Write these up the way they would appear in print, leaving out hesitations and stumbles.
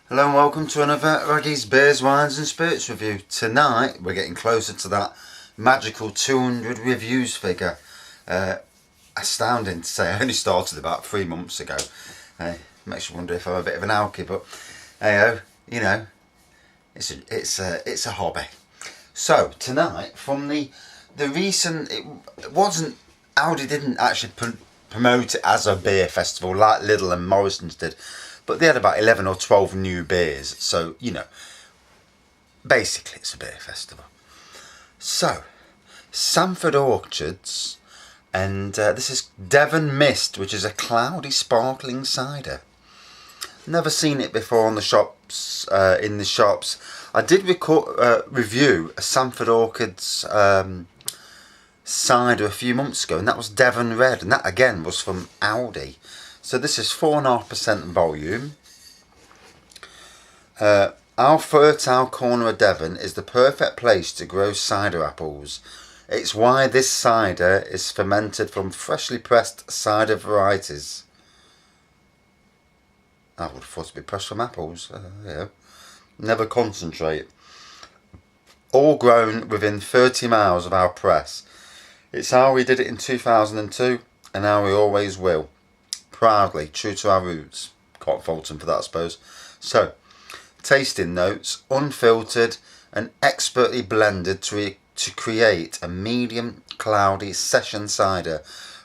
Hello and welcome to another Raggy's Beers, Wines and Spirits review. Tonight we're getting closer to that magical 200 reviews figure. Astounding to say, I only started about 3 months ago. Makes you wonder if I'm a bit of an alky, but hey, you know, it's a hobby. So tonight, from the recent, it wasn't, Aldi didn't actually promote it as a beer festival like Lidl and Morrison's did. But they had about 11 or 12 new beers. So, you know, basically it's a beer festival. So, Sandford Orchards, and this is DevonMist, which is a cloudy sparkling cider. Never seen it before on the shops, in the shops. I did review a Sandford Orchards cider a few months ago, and that was Devon Red, and that again was from Aldi. So this is 4.5% volume. Our fertile corner of Devon is the perfect place to grow cider apples. It's why this cider is fermented from freshly pressed cider varieties. I would have thought it'd be pressed from apples. Yeah. Never concentrate. All grown within 30 miles of our press. It's how we did it in 2002 and how we always will. Proudly, true to our roots. Can't fault them for that, I suppose. So, tasting notes, unfiltered and expertly blended to create a medium cloudy session cider,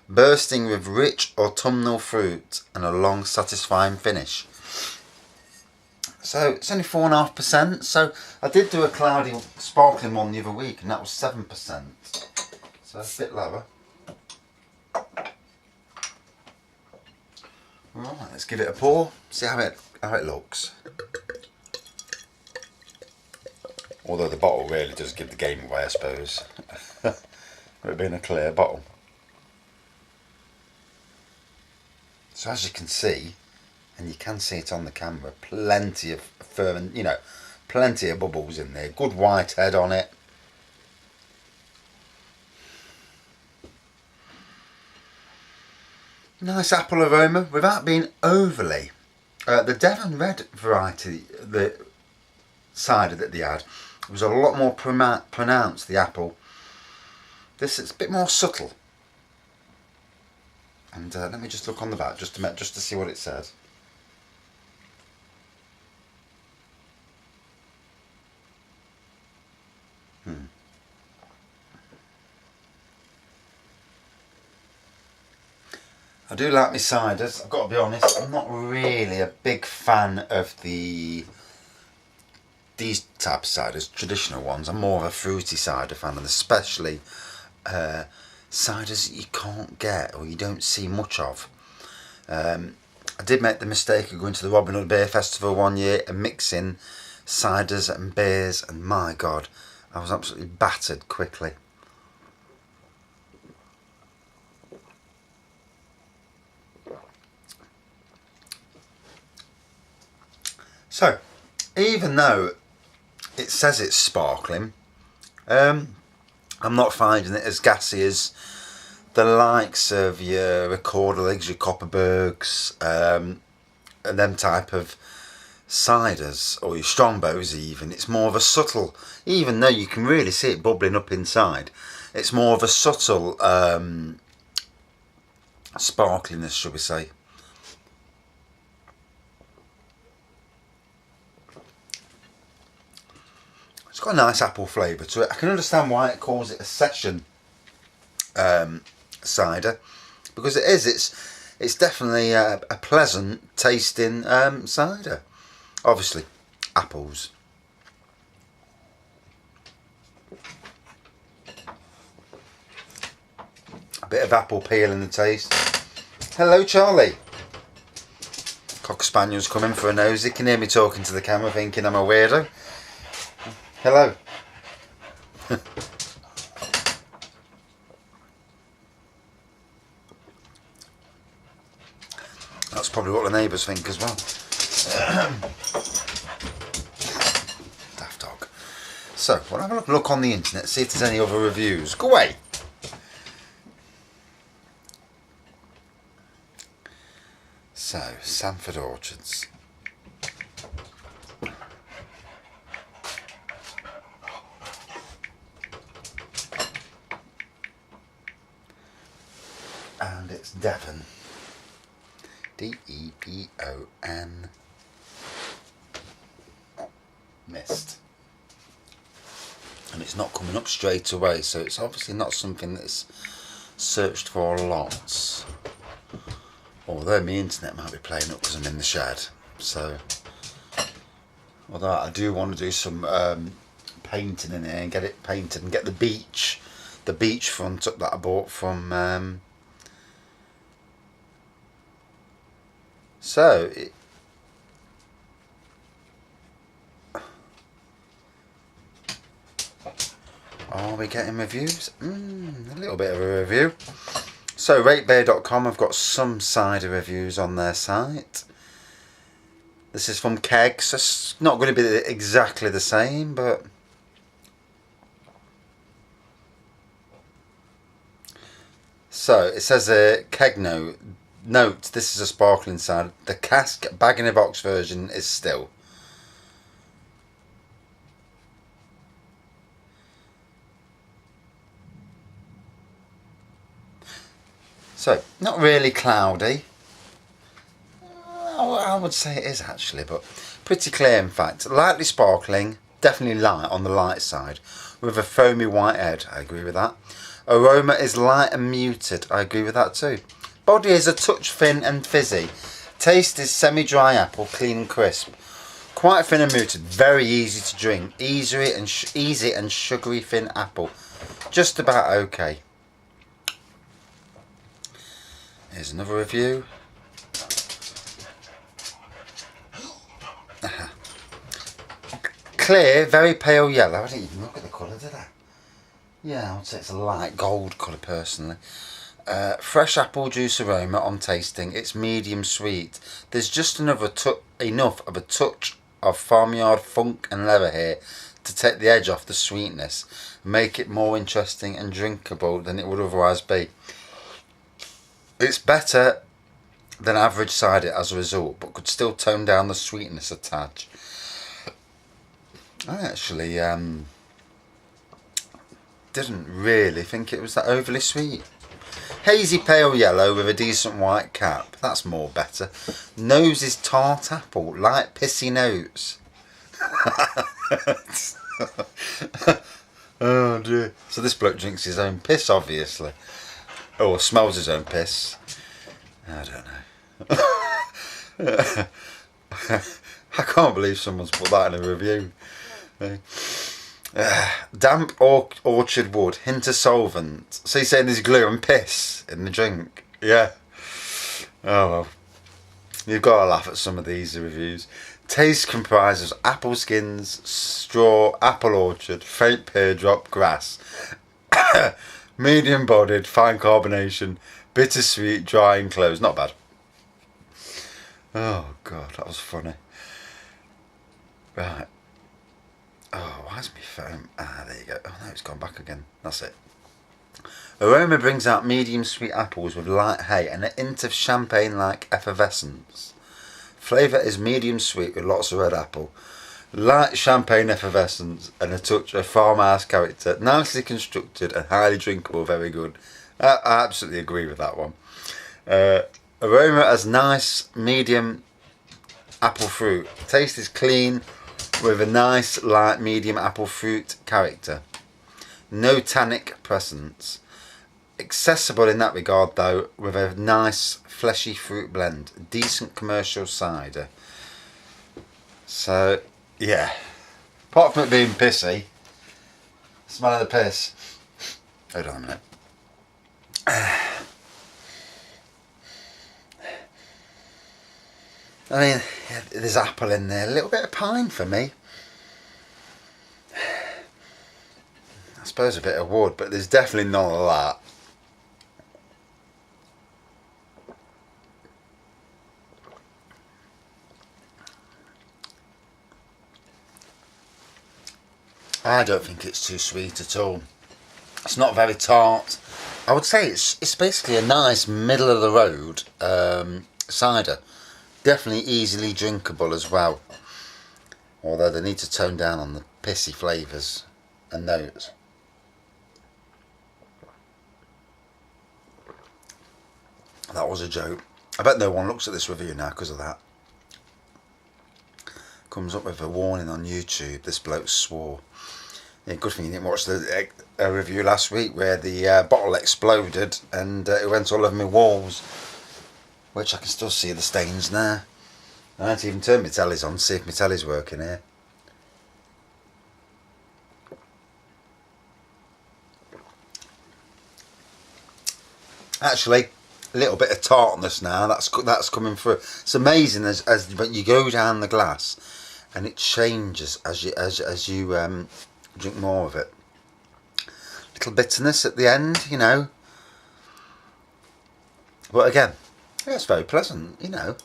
bursting with rich autumnal fruit and a long satisfying finish. So, it's only 4.5%. So, I did do a cloudy sparkling one the other week and that was 7%. So, a bit lower. Right, let's give it a pour, see how it looks. Although the bottle really does give the game away, I suppose. It being a clear bottle. So as you can see, and you can see it on the camera, plenty of ferment, you know, plenty of bubbles in there. Good white head on it. Nice apple aroma without being overly. The Devon Red variety, the cider that they had, was a lot more pronounced, the apple. This is a bit more subtle. And let me just look on the back just to see what it says. I do like my ciders. I've got to be honest, I'm not really a big fan of these type of ciders, traditional ones. I'm more of a fruity cider fan, and especially ciders that you can't get or you don't see much of. I did make the mistake of going to the Robin Hood Beer Festival one year and mixing ciders and beers, and my God, I was absolutely battered quickly. So, even though it says it's sparkling, I'm not finding it as gassy as the likes of your Recorderligs, your Copperbergs, and them type of ciders, or your Strongbows even. It's more of a subtle, even though you can really see it bubbling up inside, it's more of a subtle sparkliness, shall we say. It's got a nice apple flavour to it. I can understand why it calls it a session cider, because it is. It's definitely a pleasant tasting cider. Obviously, apples. A bit of apple peel in the taste. Hello, Charlie. Cocker Spaniel's coming for a nosy. Can hear me talking to the camera, thinking I'm a weirdo. Hello. That's probably what the neighbours think as well. Daft dog. So, we'll have a look on the internet, see if there's any other reviews. Go away! So, Sandford Orchards. Devon. Devon. Mist. And it's not coming up straight away, so it's obviously not something that's searched for lots. Although my internet might be playing up because I'm in the shed. So, although I do want to do some painting in here and get it painted and get the beach front up that I bought from. Are we getting reviews? A little bit of a review. So, ratebeer.com have got some cider reviews on their site. This is from Keg, so it's not going to be exactly the same, but... So, it says a Keg note, this is a sparkling cider. The cask bag-in-a-box version is still. So, not really cloudy. I would say it is actually, but pretty clear in fact. Lightly sparkling, definitely light on the light side, with a foamy white head. I agree with that. Aroma is light and muted. I agree with that too. Body is a touch thin and fizzy. Taste is semi-dry apple, clean and crisp. Quite thin and muted, very easy to drink. Easy and sugary thin apple. Just about okay. Here's another review. Clear, very pale yellow. I didn't even look at the colour, did I? Yeah, I would say it's a light gold colour personally. Fresh apple juice aroma on tasting. It's medium sweet. There's just enough of a touch of farmyard funk and leather here to take the edge off the sweetness, make it more interesting and drinkable than it would otherwise be. It's better than average cider as a result, but could still tone down the sweetness a tad. I actually didn't really think it was that overly sweet. Hazy pale yellow with a decent white cap. That's more better. Nose is tart apple, light pissy notes. Oh dear. So this bloke drinks his own piss, obviously. Or smells his own piss. I don't know. I can't believe someone's put that in a review. Damp orchard wood, hint of solvent. So you're saying there's glue and piss in the drink? Yeah. Oh well. You've got to laugh at some of these reviews. Taste comprises apple skins, straw, apple orchard, faint pear drop, grass. Medium bodied, fine carbonation, bittersweet, dry and closed. Not bad. Oh god, that was funny. Right. Oh, why is my phone? Ah, there you go. Oh no, it's gone back again. That's it. Aroma brings out medium sweet apples with light hay and a hint of champagne-like effervescence. Flavour is medium sweet with lots of red apple. Light champagne effervescence and a touch of farmhouse character. Nicely constructed and highly drinkable. Very good. I absolutely agree with that one. Aroma has nice medium apple fruit. Taste is clean with a nice light medium apple fruit character. No tannic presence. Accessible in that regard though, with a nice fleshy fruit blend. Decent commercial cider. So yeah, apart from it being pissy, smell of the piss. Hold on a minute. I mean, yeah, there's apple in there, a little bit of pine for me. I suppose a bit of wood, but there's definitely none of that. I don't think it's too sweet at all. It's not very tart. I would say it's basically a nice middle of the road cider. Definitely easily drinkable as well. Although they need to tone down on the pissy flavours and notes. That was a joke. I bet no one looks at this review now because of that. Comes up with a warning on YouTube. This bloke swore. Yeah, good thing you didn't watch the review last week where the bottle exploded and it went all over my walls, which I can still see the stains there. I haven't even turned my tellies on to see if my telly's working here. Actually, a little bit of tartness now. That's coming through. It's amazing as you go down the glass, and it changes as you drink more of it. Little bitterness at the end, you know. But again, yeah, it's very pleasant, you know.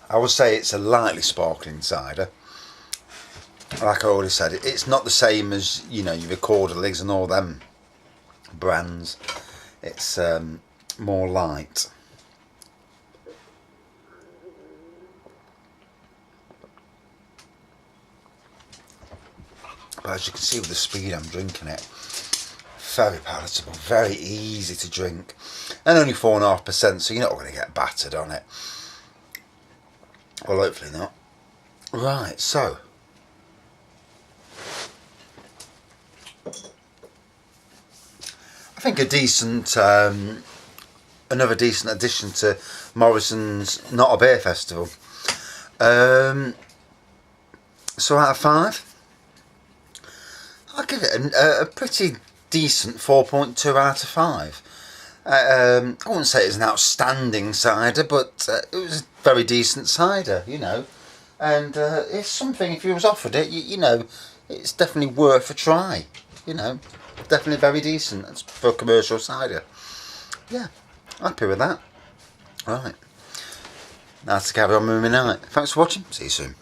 I would say it's a lightly sparkling cider. Like I already said, it's not the same as, you know, your Recorderligs and all them brands. It's more light. But as you can see with the speed I'm drinking it, very palatable, very easy to drink, and only 4.5%, so you're not going to get battered on it. Well, hopefully not. Right, so I think a decent, another decent addition to Morrison's Not a Beer Festival. So out of 5, I'll give it a pretty decent 4.2 out of 5. I wouldn't say it's an outstanding cider, but it was a very decent cider, you know. And it's something, if you was offered it, you know, it's definitely worth a try, you know. Definitely very decent. It's for a commercial cider. Yeah, happy with that. Right. Now to carry on with my night. Thanks for watching. See you soon.